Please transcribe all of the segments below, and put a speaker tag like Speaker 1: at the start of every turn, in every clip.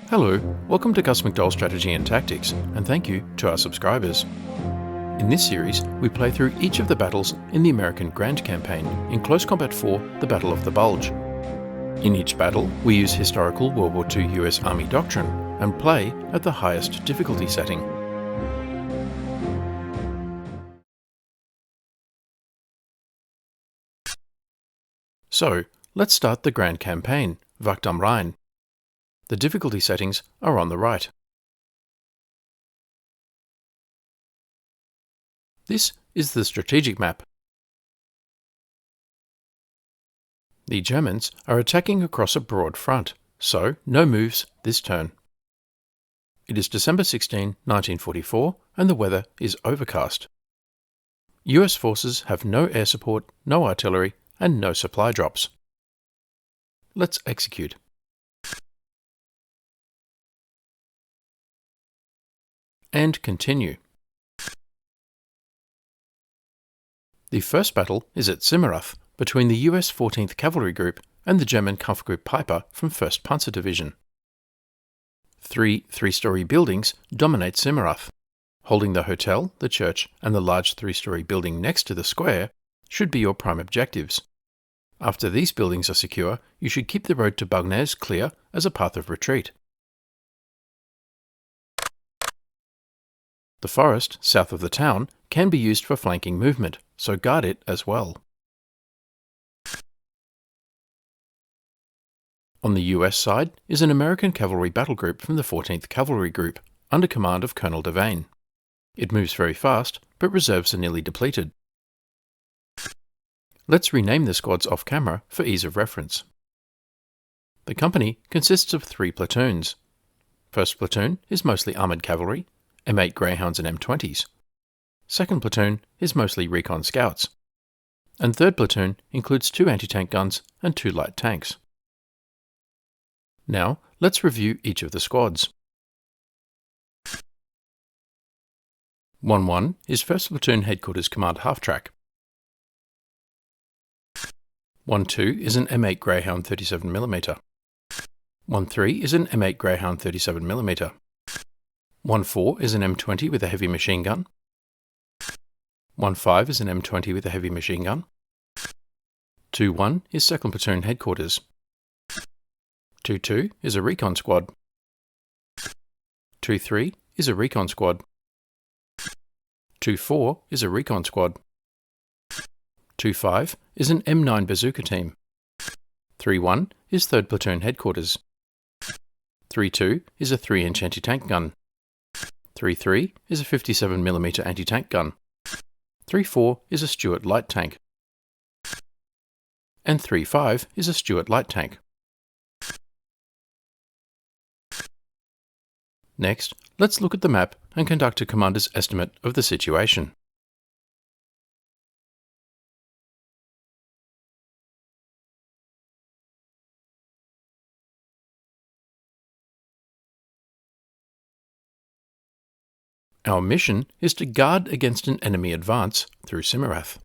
Speaker 1: Hello, welcome to gusmcdoll Strategy and Tactics, and thank you to our subscribers. In this series, we play through each of the battles in the American Grand Campaign in Close Combat 4, the Battle of the Bulge. In each battle, we use historical World War II US Army doctrine and play at the highest difficulty setting. So, let's start the Grand Campaign, Wacht am Rhein. The difficulty settings are on the right. This is the strategic map. The Germans are attacking across a broad front, so no moves this turn. It is December 16, 1944, and the weather is overcast. US forces have no air support, no artillery, and no supply drops. Let's execute. And continue. The first battle is at Simmerath between the US 14th Cavalry Group and the German Kampfgruppe Peiper from 1st Panzer Division. Three-storey buildings dominate Simmerath. Holding the hotel, the church, and the large three-storey building next to the square should be your prime objectives. After these buildings are secure, you should keep the road to Baugnez clear as a path of retreat. The forest south of the town can be used for flanking movement, so guard it as well. On the US side is an American cavalry battle group from the 14th Cavalry Group, under command of Colonel Devane. It moves very fast, but reserves are nearly depleted. Let's rename the squads off camera for ease of reference. The company consists of 3 platoons. First platoon is mostly armoured cavalry, M8 Greyhounds and M20s. Second platoon is mostly recon scouts. And third platoon includes 2 anti-tank guns and 2 light tanks. Now, let's review each of the squads. 1-1 is 1st Platoon Headquarters Command Half-Track. 1-2 is an M8 Greyhound 37mm. 1-3 is an M8 Greyhound 37mm. 1-4 is an M20 with a heavy machine gun. 1-5 is an M20 with a heavy machine gun. 2-1 is 2nd Platoon Headquarters. 2-2 is a recon squad. 2-3 is a recon squad. 2-4 is a recon squad. 2-5 is an M9 bazooka team. 3-1 is 3rd Platoon Headquarters. 3-2 is a 3-inch anti-tank gun. 3-3 is a 57mm anti-tank gun. 3-4 is a Stuart light tank. And 3-5 is a Stuart light tank. Next, let's look at the map and conduct a commander's estimate of the situation. Our mission is to guard against an enemy advance through Simmerath.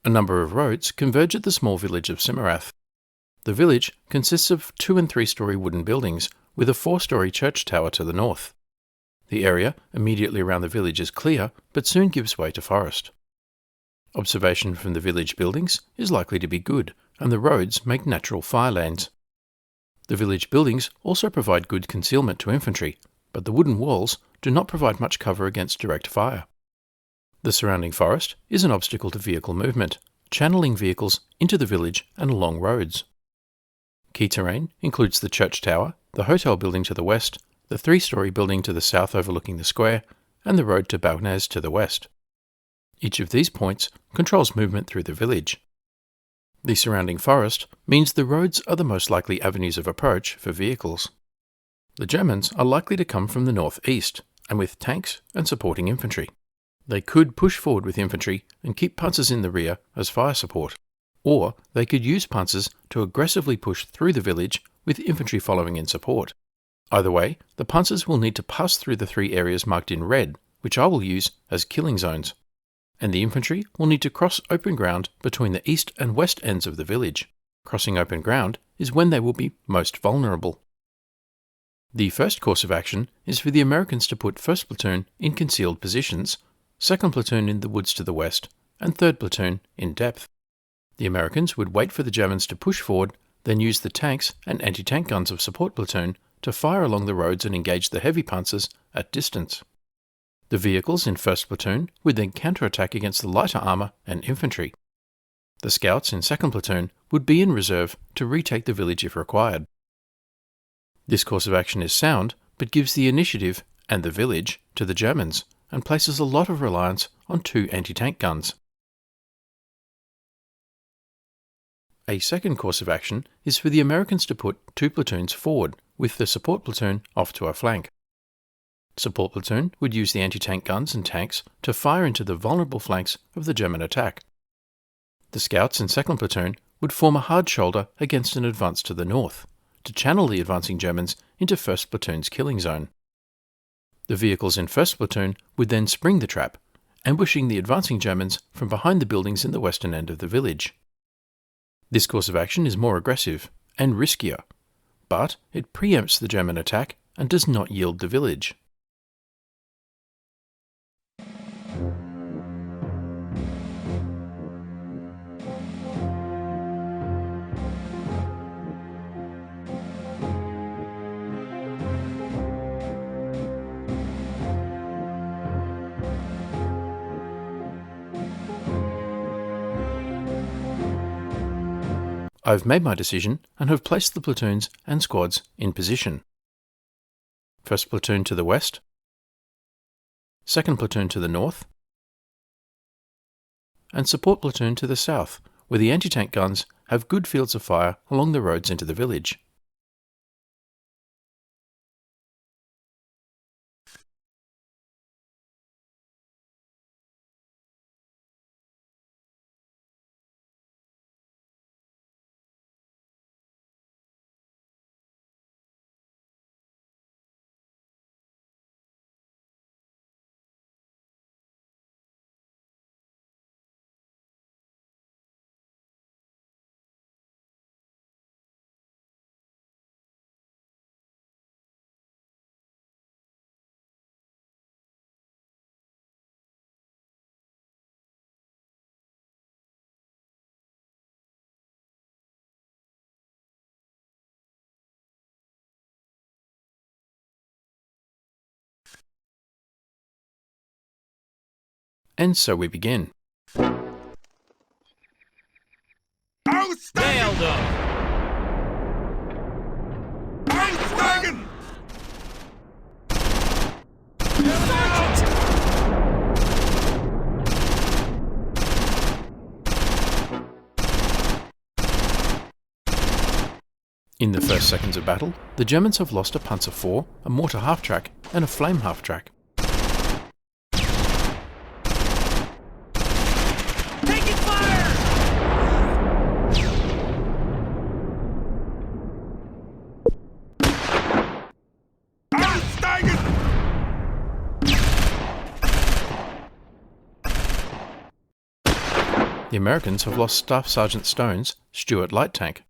Speaker 1: A number of roads converge at the small village of Simmerath. The village consists of 2- and 3-storey wooden buildings with a 4-storey church tower to the north. The area immediately around the village is clear, but soon gives way to forest. Observation from the village buildings is likely to be good, and the roads make natural fire lanes. The village buildings also provide good concealment to infantry, but the wooden walls do not provide much cover against direct fire. The surrounding forest is an obstacle to vehicle movement, channeling vehicles into the village and along roads. Key terrain includes the church tower, the hotel building to the west, the 3-storey building to the south overlooking the square, and the road to Baugnez to the west. Each of these points controls movement through the village. The surrounding forest means the roads are the most likely avenues of approach for vehicles. The Germans are likely to come from the northeast, and with tanks and supporting infantry. They could push forward with infantry and keep panzers in the rear as fire support, or they could use panzers to aggressively push through the village with infantry following in support. Either way, the panzers will need to pass through the 3 areas marked in red, which I will use as killing zones. and the infantry will need to cross open ground between the east and west ends of the village. Crossing open ground is when they will be most vulnerable. The first course of action is for the Americans to put 1st Platoon in concealed positions, 2nd Platoon in the woods to the west, and 3rd Platoon in depth. The Americans would wait for the Germans to push forward, then use the tanks and anti-tank guns of support platoon to fire along the roads and engage the heavy panzers at distance. The vehicles in 1st Platoon would then counterattack against the lighter armour and infantry. The scouts in 2nd Platoon would be in reserve to retake the village if required. This course of action is sound, but gives the initiative and the village to the Germans and places a lot of reliance on 2 anti-tank guns. A second course of action is for the Americans to put 2 platoons forward, with the support platoon off to a flank. Support platoon would use the anti-tank guns and tanks to fire into the vulnerable flanks of the German attack. The scouts in 2nd Platoon would form a hard shoulder against an advance to the north, to channel the advancing Germans into 1st Platoon's killing zone. The vehicles in 1st Platoon would then spring the trap, ambushing the advancing Germans from behind the buildings in the western end of the village. This course of action is more aggressive and riskier, but it preempts the German attack and does not yield the village. I've made my decision and have placed the platoons and squads in position. 1st Platoon to the west, 2nd Platoon to the north, and support platoon to the south, where the anti-tank guns have good fields of fire along the roads into the village. And so we begin.
Speaker 2: Nailed him! Outstanding!
Speaker 1: In the first seconds of battle, the Germans have lost a Panzer IV, a mortar half-track, and a flame half-track.
Speaker 2: Taking fire! Outstanding!
Speaker 1: The Americans have lost Staff Sergeant Stone's Stuart light tank.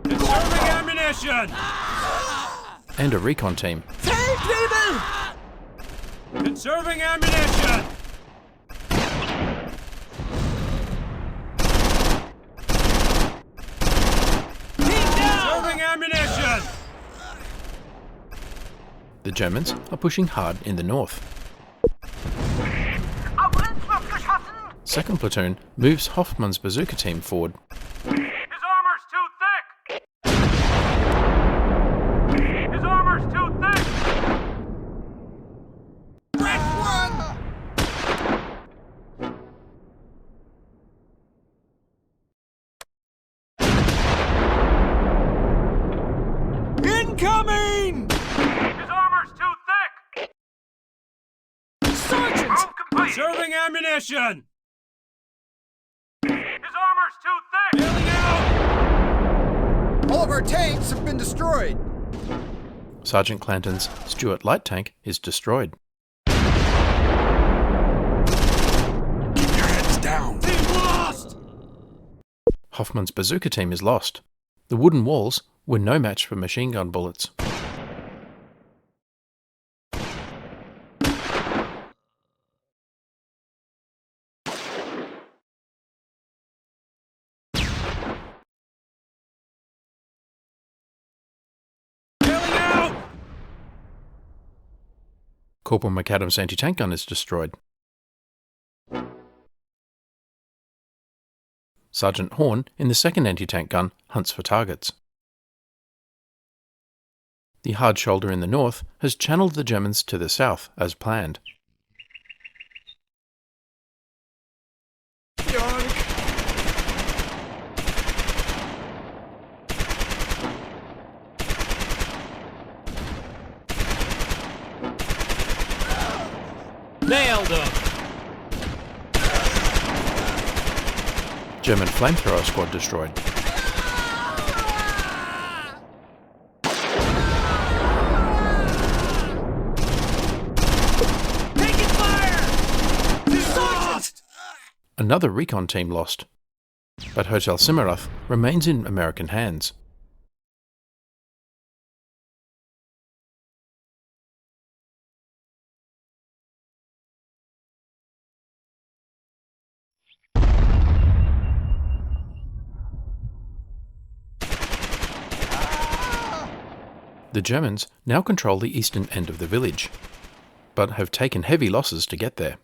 Speaker 2: Conserving ammunition!
Speaker 1: And a recon team.
Speaker 2: Conserving ammunition! Conserving ammunition!
Speaker 1: The Germans are pushing hard in the north. 2nd Platoon moves Hoffmann's bazooka team forward.
Speaker 2: His armor's too thick! His armor's too thick! Red one! Incoming! His armor's too thick! Sergeant! Conserving ammunition! His armor's too thick! Bailing out!
Speaker 3: of our tanks have been destroyed.
Speaker 1: Sergeant Clanton's Stuart light tank is destroyed.
Speaker 3: Keep your heads down. Team lost!
Speaker 1: Hoffman's bazooka team is lost. The wooden walls were no match for machine gun bullets. Corporal McAdams' anti-tank gun is destroyed. Sergeant Horn in the second anti-tank gun hunts for targets. The hard shoulder in the north has channeled the Germans to the south as planned.
Speaker 2: Nailed him!
Speaker 1: German flamethrower squad destroyed.
Speaker 2: Taking fire!
Speaker 3: Lost!
Speaker 1: Another recon team lost. But Hotel Simmerath remains in American hands. The Germans now control the eastern end of the village, but have taken heavy losses to get there.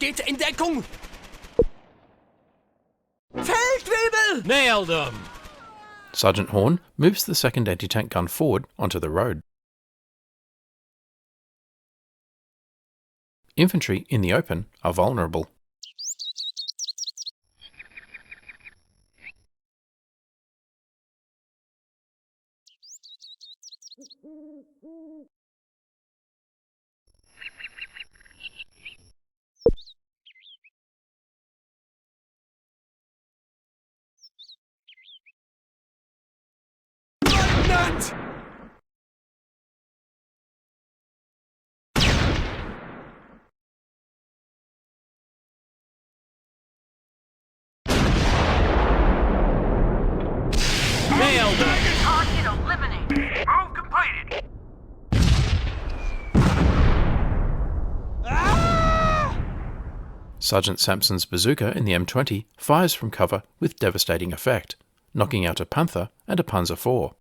Speaker 2: Geht in Deckung! Feldwebel! Nailed him!
Speaker 1: Sergeant Horn moves the second anti-tank gun forward onto the road. Infantry in the open are vulnerable.
Speaker 3: Lieutenant!
Speaker 2: Nailed him!
Speaker 4: Target eliminated.
Speaker 2: Move completed!
Speaker 1: Sergeant Sampson's bazooka in the M20 fires from cover with devastating effect, knocking out a Panther and a Panzer IV.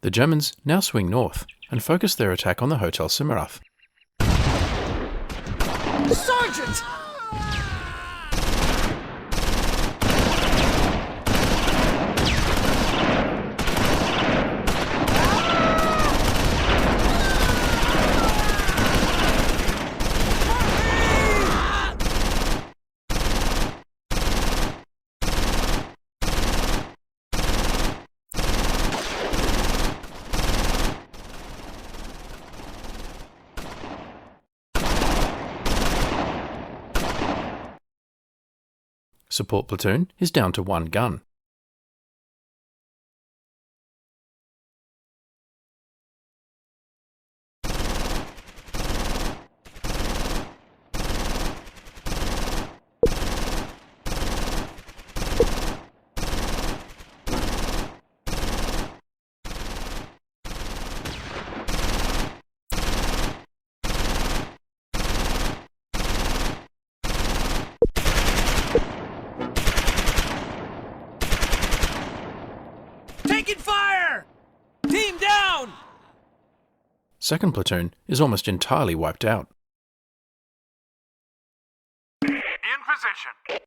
Speaker 1: The Germans now swing north and focus their attack on the Hotel Simmerath.
Speaker 2: Sergeant!
Speaker 1: Support platoon is down to one gun.
Speaker 2: Taking fire! Team down!
Speaker 1: Second platoon is almost entirely wiped out.
Speaker 2: In position.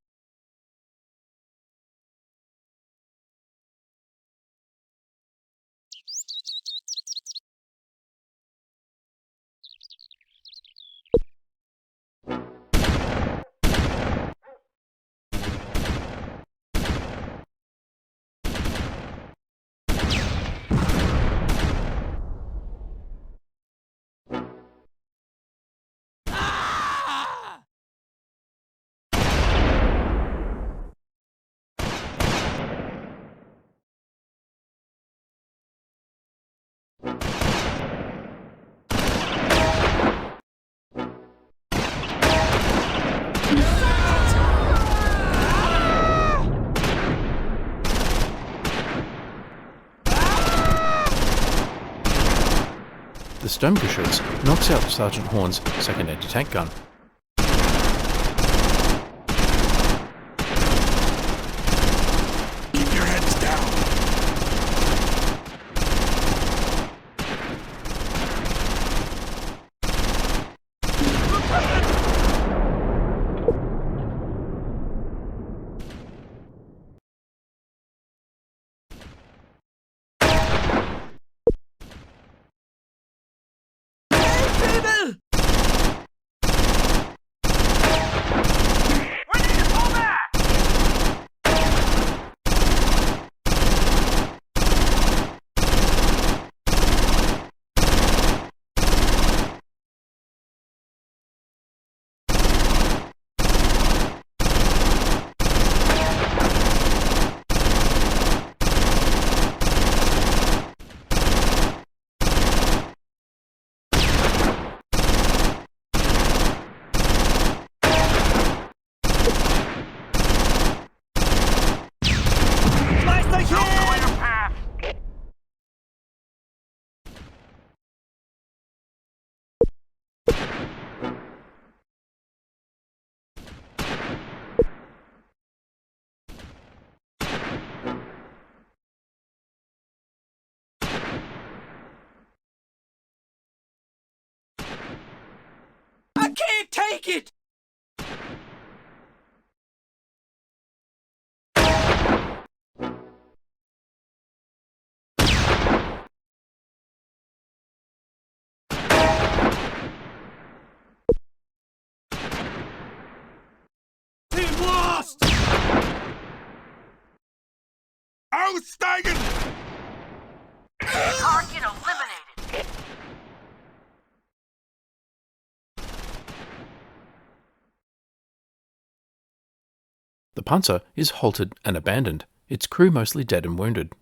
Speaker 1: The Sturmgeschütz knocks out Sergeant Horn's second anti-tank gun.
Speaker 3: Keep your heads down.
Speaker 2: We need to pull back! No clear path!
Speaker 3: I can't take it! Team lost! Aussteigen!
Speaker 4: Target eliminated.
Speaker 1: The Panzer is halted and abandoned, its crew mostly dead and wounded.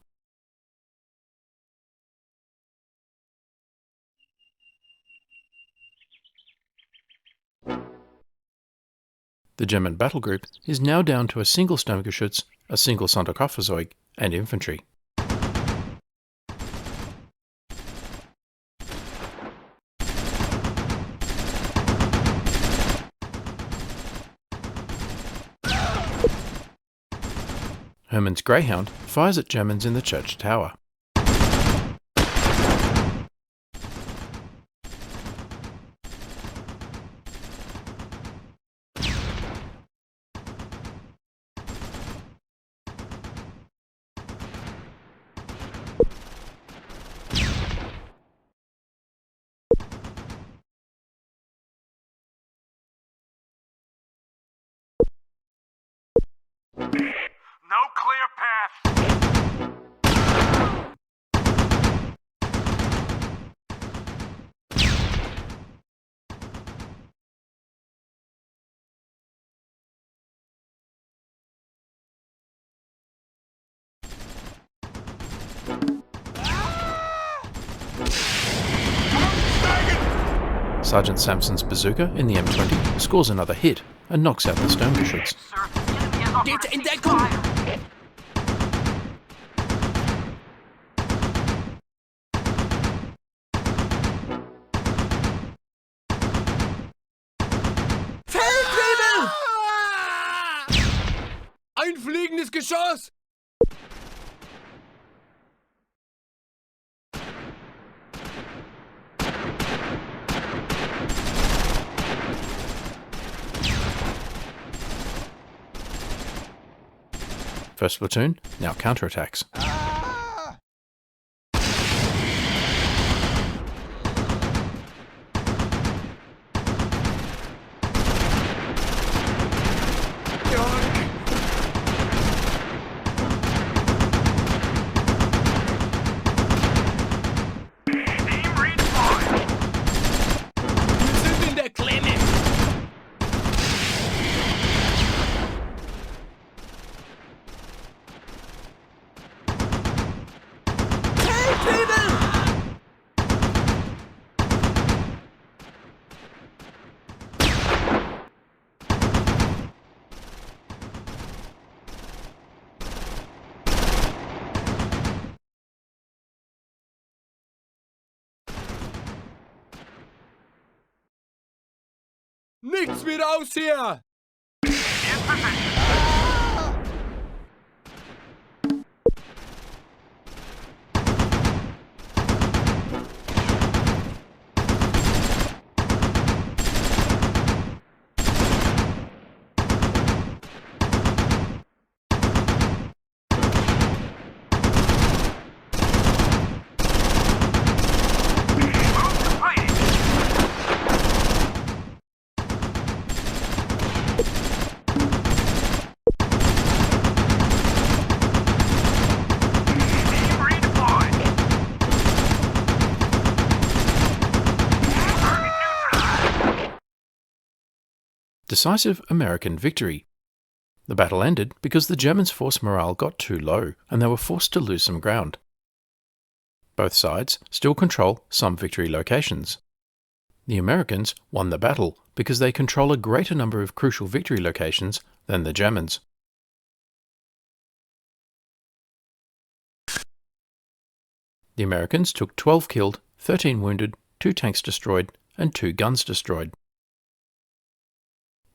Speaker 1: The German battle group is now down to a single Sturmgeschütz, a single Sonderkopffahrzeug, and infantry. Hermann's Greyhound fires at Germans in the church tower.
Speaker 2: No clear path!
Speaker 1: Sergeant Samson's bazooka in the M20 scores another hit and knocks out the Sturmgeschütz.
Speaker 4: Sir, the enemy has offered
Speaker 3: Geht
Speaker 4: a
Speaker 3: in Deckung!
Speaker 4: ceasefire.
Speaker 3: Feldwebel! Ein fliegendes Geschoss!
Speaker 1: First platoon now counterattacks.
Speaker 2: Team respawn!
Speaker 3: Wir sind in der Klemme! Feldwebel! Nichts wie raus hier!
Speaker 2: In position.
Speaker 1: Decisive American victory. The battle ended because the Germans' force morale got too low and they were forced to lose some ground. Both sides still control some victory locations. The Americans won the battle because they control a greater number of crucial victory locations than the Germans. The Americans took 12 killed, 13 wounded, 2 tanks destroyed, and 2 guns destroyed.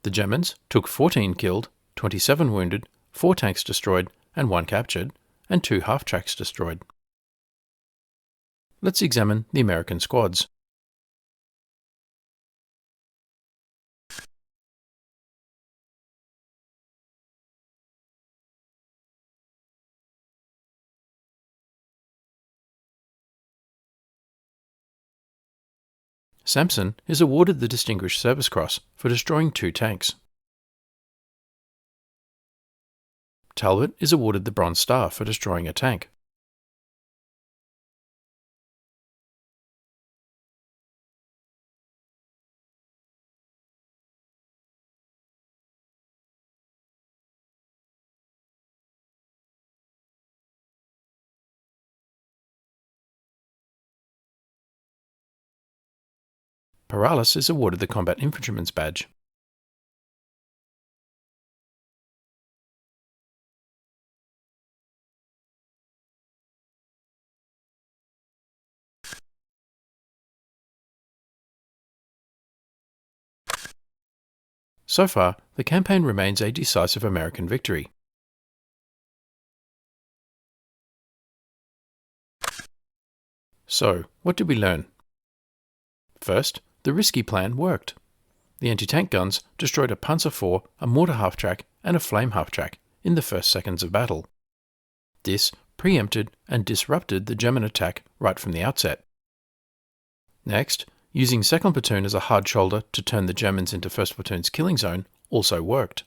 Speaker 1: The Germans took 14 killed, 27 wounded, 4 tanks destroyed, and 1 captured, and 2 half-tracks destroyed. Let's examine the American squads. Sampson is awarded the Distinguished Service Cross for destroying 2 tanks. Talbot is awarded the Bronze Star for destroying a tank. Paralis is awarded the Combat Infantryman's Badge. So far, the campaign remains a decisive American victory. So, what did we learn? First, the risky plan worked. The anti-tank guns destroyed a Panzer IV, a mortar half-track, and a flame half-track in the first seconds of battle. This preempted and disrupted the German attack right from the outset. Next, using 2nd Platoon as a hard shoulder to turn the Germans into 1st Platoon's killing zone also worked,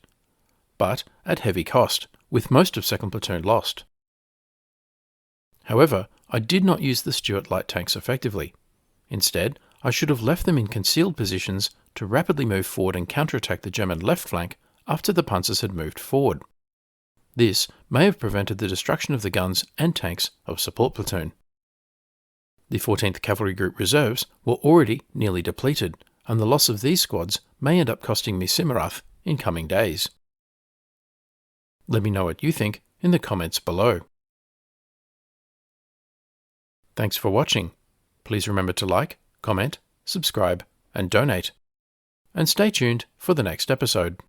Speaker 1: but at heavy cost, with most of 2nd Platoon lost. However, I did not use the Stuart light tanks effectively. Instead, I should have left them in concealed positions to rapidly move forward and counterattack the German left flank after the Panzers had moved forward. This may have prevented the destruction of the guns and tanks of Support Platoon. The 14th Cavalry Group reserves were already nearly depleted, and the loss of these squads may end up costing me Simmerath in coming days. Let me know what you think in the comments below. Thanks for watching. Please remember to like, comment, subscribe, and donate. And stay tuned for the next episode.